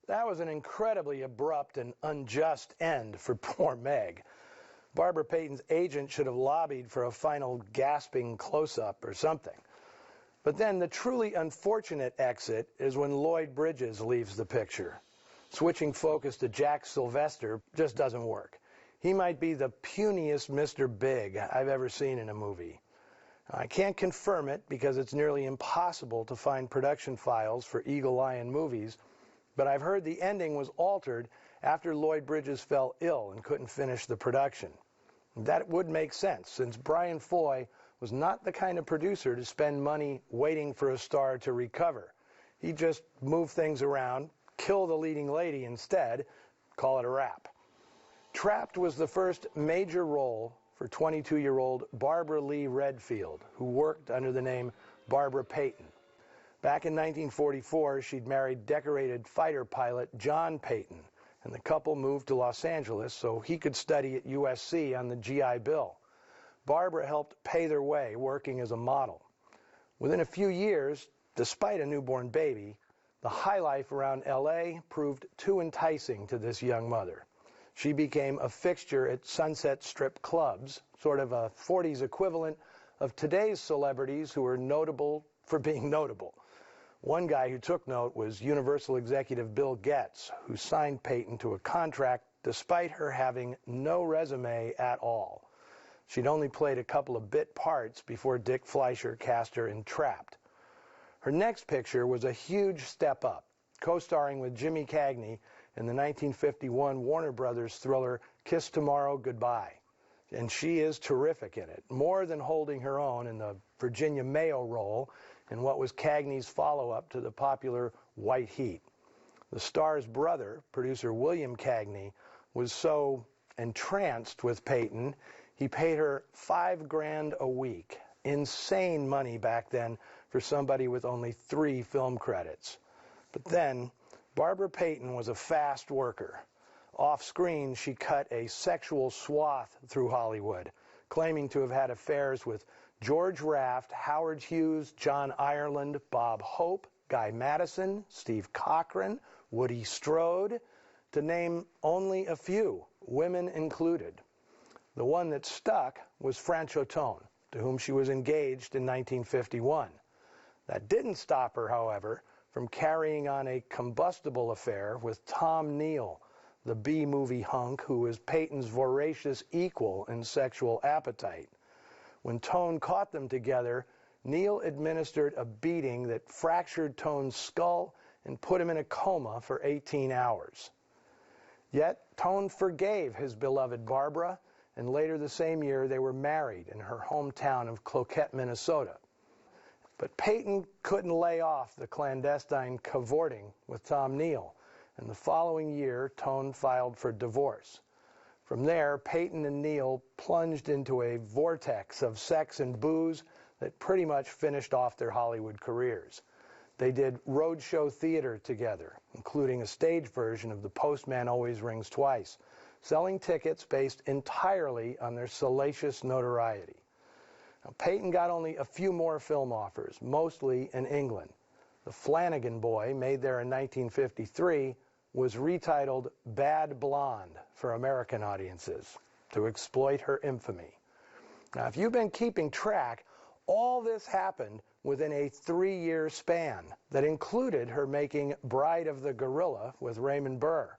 That was an incredibly abrupt and unjust end for poor Meg. Barbara Payton's agent should have lobbied for a final gasping close-up or something. But then the truly unfortunate exit is when Lloyd Bridges leaves the picture. Switching focus to Jack Sylvester just doesn't work. He might be the puniest Mr. Big I've ever seen in a movie. I can't confirm it because it's nearly impossible to find production files for Eagle Lion movies, but I've heard the ending was altered after Lloyd Bridges fell ill and couldn't finish the production. That would make sense, since Brian Foy was not the kind of producer to spend money waiting for a star to recover. He just moved things around, kill the leading lady instead, call it a wrap. Trapped was the first major role for 22-year-old Barbara Lee Redfield, who worked under the name Barbara Payton. Back in 1944, she'd married decorated fighter pilot John Payton, and the couple moved to Los Angeles so he could study at USC on the GI Bill. Barbara helped pay their way working as a model. Within a few years, despite a newborn baby, the high life around LA proved too enticing to this young mother. She became a fixture at Sunset Strip clubs, sort of a 40s equivalent of today's celebrities who are notable for being notable. One guy who took note was Universal executive Bill Getz, who signed Payton to a contract despite her having no resume at all. She'd only played a couple of bit parts before Dick Fleischer cast her in Trapped. Her next picture was a huge step up, co-starring with Jimmy Cagney in the 1951 Warner Brothers thriller Kiss Tomorrow, Goodbye. And she is terrific in it, more than holding her own in the Virginia Mayo role in what was Cagney's follow-up to the popular White Heat. The star's brother, producer William Cagney, was so entranced with Payton, he paid her $5,000 a week. Insane money back then for somebody with only 3 film credits. But then, Barbara Payton was a fast worker. Off-screen, she cut a sexual swath through Hollywood, claiming to have had affairs with George Raft, Howard Hughes, John Ireland, Bob Hope, Guy Madison, Steve Cochran, Woody Strode, to name only a few, women included. The one that stuck was Franchot Tone, to whom she was engaged in 1951. That didn't stop her, however, from carrying on a combustible affair with Tom Neal, the B-movie hunk who was Payton's voracious equal in sexual appetite. When Tone caught them together, Neal administered a beating that fractured Tone's skull and put him in a coma for 18 hours. Yet Tone forgave his beloved Barbara, and later the same year they were married in her hometown of Cloquet, Minnesota. But Payton couldn't lay off the clandestine cavorting with Tom Neal, and the following year Tone filed for divorce. From there, Payton and Neal plunged into a vortex of sex and booze that pretty much finished off their Hollywood careers. They did roadshow theater together, including a stage version of The Postman Always Rings Twice, selling tickets based entirely on their salacious notoriety. Now, Payton got only a few more film offers, mostly in England. The Flanagan Boy, made there in 1953, was retitled Bad Blonde for American audiences to exploit her infamy. Now, if you've been keeping track, all this happened within a 3-year span that included her making Bride of the Gorilla with Raymond Burr.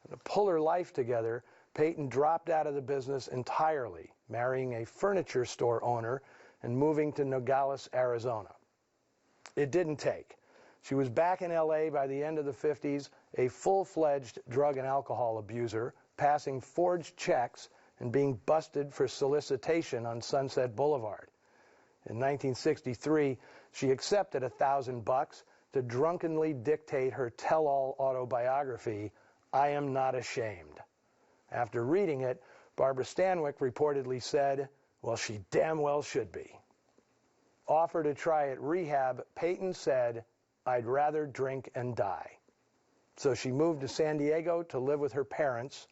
And to pull her life together, Payton dropped out of the business entirely, marrying a furniture store owner and moving to Nogales, Arizona. It didn't take. She was back in LA by the end of the 50s, a full-fledged drug and alcohol abuser, passing forged checks and being busted for solicitation on Sunset Boulevard. In 1963, she accepted $1,000 to drunkenly dictate her tell-all autobiography, I Am Not Ashamed. After reading it, Barbara Stanwyck reportedly said, well, she damn well should be. Offered to try at rehab, Payton said, I'd rather drink and die. So she moved to San Diego to live with her parents,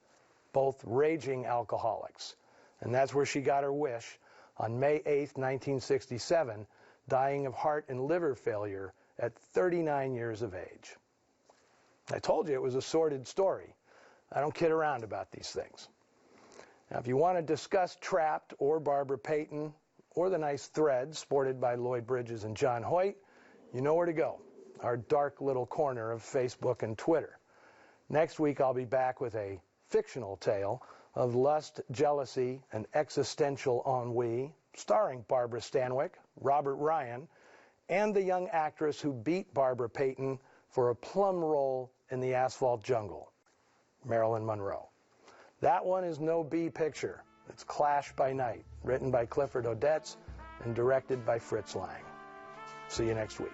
both raging alcoholics. And that's where she got her wish on May 8, 1967, dying of heart and liver failure at 39 years of age. I told you it was a sordid story. I don't kid around about these things. Now, if you want to discuss Trapped or Barbara Payton or the nice threads sported by Lloyd Bridges and John Hoyt, you know where to go, our dark little corner of Facebook and Twitter. Next week, I'll be back with a fictional tale of lust, jealousy, and existential ennui, starring Barbara Stanwyck, Robert Ryan, and the young actress who beat Barbara Payton for a plum role in The Asphalt Jungle, Marilyn Monroe. That one is no B picture. It's Clash by Night, written by Clifford Odets and directed by Fritz Lang. See you next week.